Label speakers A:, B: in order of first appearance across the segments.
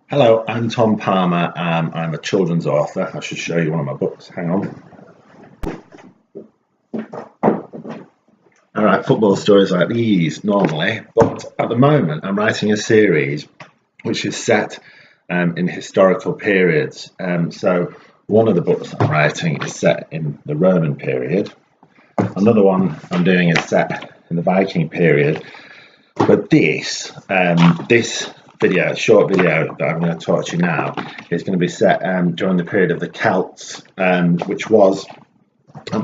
A: Hello, I'm Tom Palmer. I'm a children's author. I should show you one of my books. Hang on. I write football stories like these normally, but at the moment I'm writing a series which is set in historical periods. So one of the books I'm writing is set in the Roman period. Another one I'm doing is set in the Viking period. But this video, short video that I'm going to talk to you now, is going to be set during the period of the Celts, which was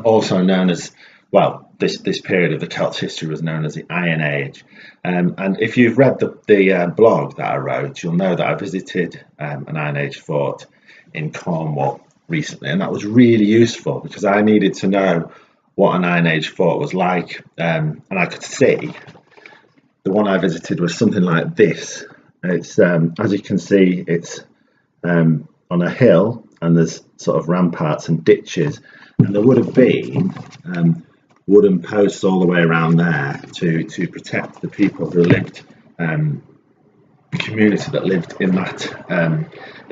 A: also known as, well, this period of the Celts history was known as the Iron Age. And if you've read the blog that I wrote, you'll know that I visited an Iron Age fort in Cornwall recently, and that was really useful because I needed to know what an Iron Age fort was like, and I could see the one I visited was something like this. It's as you can see, it's on a hill, and there's sort of ramparts and ditches, and there would have been wooden posts all the way around there to protect the people who lived, the community that lived in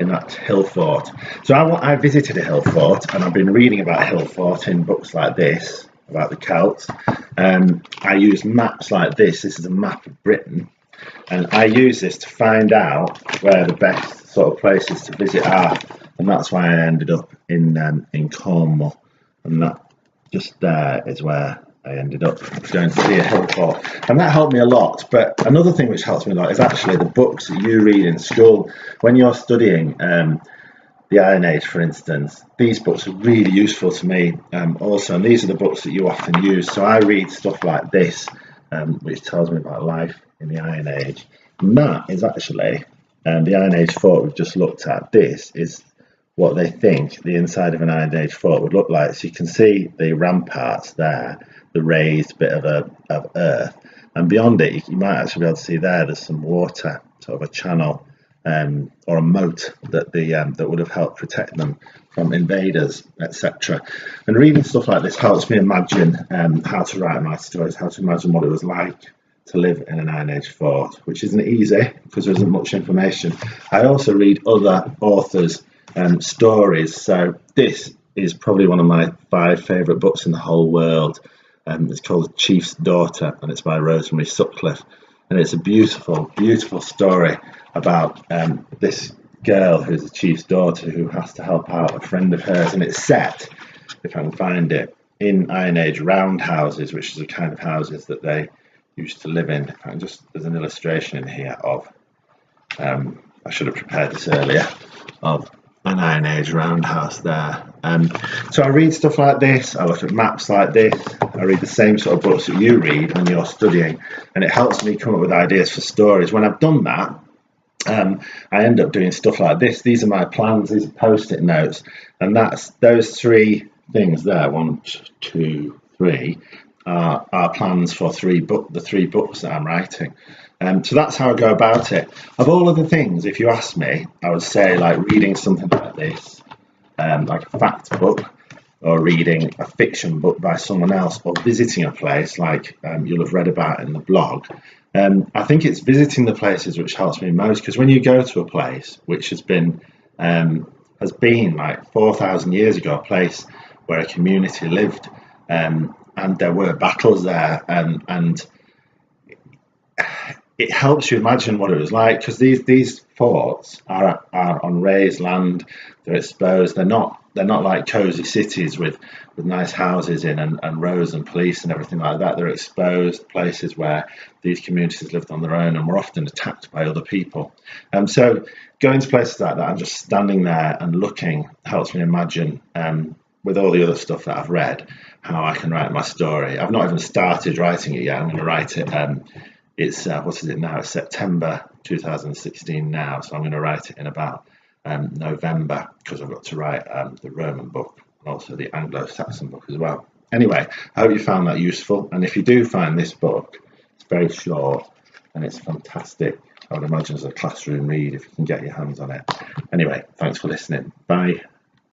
A: that hill fort. So I visited a hill fort, and I've been reading about hill fort in books like this about the Celts. I use maps like this. This is a map of Britain, and I use this to find out where the best sort of places to visit are, and that's why I ended up in Cornwall, and that just there is where I ended up going to see a hill fort, and that helped me a lot. But another thing which helps me a lot is actually the books that you read in school when you're studying the Iron Age, for instance. These books are really useful to me also, and these are the books that you often use. So I read stuff like this, which tells me about life in the Iron Age, and that is actually the Iron Age fort we've just looked at. This is what they think the inside of an Iron Age fort would look like. So you can see the ramparts there, the raised bit of earth, and beyond it you might actually be able to see there's some water, sort of a channel or a moat that would have helped protect them from invaders, etc. And reading stuff like this helps me imagine how to write my stories, how to imagine what it was like to live in an Iron Age fort, which isn't easy because there isn't much information. I also read other authors' stories. So this is probably one of my 5 favourite books in the whole world. It's called Chief's Daughter, and it's by Rosemary Sutcliffe, and it's a beautiful, beautiful story about this girl who's the chief's daughter who has to help out a friend of hers, and it's set, if I can find it, in Iron Age roundhouses, which is the kind of houses that they used to live in. There's an illustration in here of, I should have prepared this earlier, of an Iron Age roundhouse there. So I read stuff like this, I look at maps like this, I read the same sort of books that you read when you're studying, and it helps me come up with ideas for stories. When I've done that, I end up doing stuff like this. These are my plans, these are post-it notes, and that's those 3 things there, 1, 2, 3, are plans for the 3 books that I'm writing. So that's how I go about it. Of all of the things, if you ask me, I would say like reading something like this, like a fact book, or reading a fiction book by someone else, or visiting a place like you'll have read about in the blog. I think it's visiting the places which helps me most, because when you go to a place which has been like 4,000 years ago, a place where a community lived, and there were battles there, and it helps you imagine what it was like, because these forts are on raised land. They're exposed. They're not like cozy cities with nice houses in and roads and police and everything like that. They're exposed places where these communities lived on their own and were often attacked by other people. So going to places like that and just standing there and looking helps me imagine, with all the other stuff that I've read, how I can write my story. I've not even started writing it yet. I'm going to write it. It's what is it now? It's September 2016 now, so I'm going to write it in about November, because I've got to write the Roman book and also the Anglo-Saxon book as well. Anyway, I hope you found that useful, and if you do find this book, it's very short and it's fantastic. I would imagine as a classroom read if you can get your hands on it. Anyway, thanks for listening. Bye.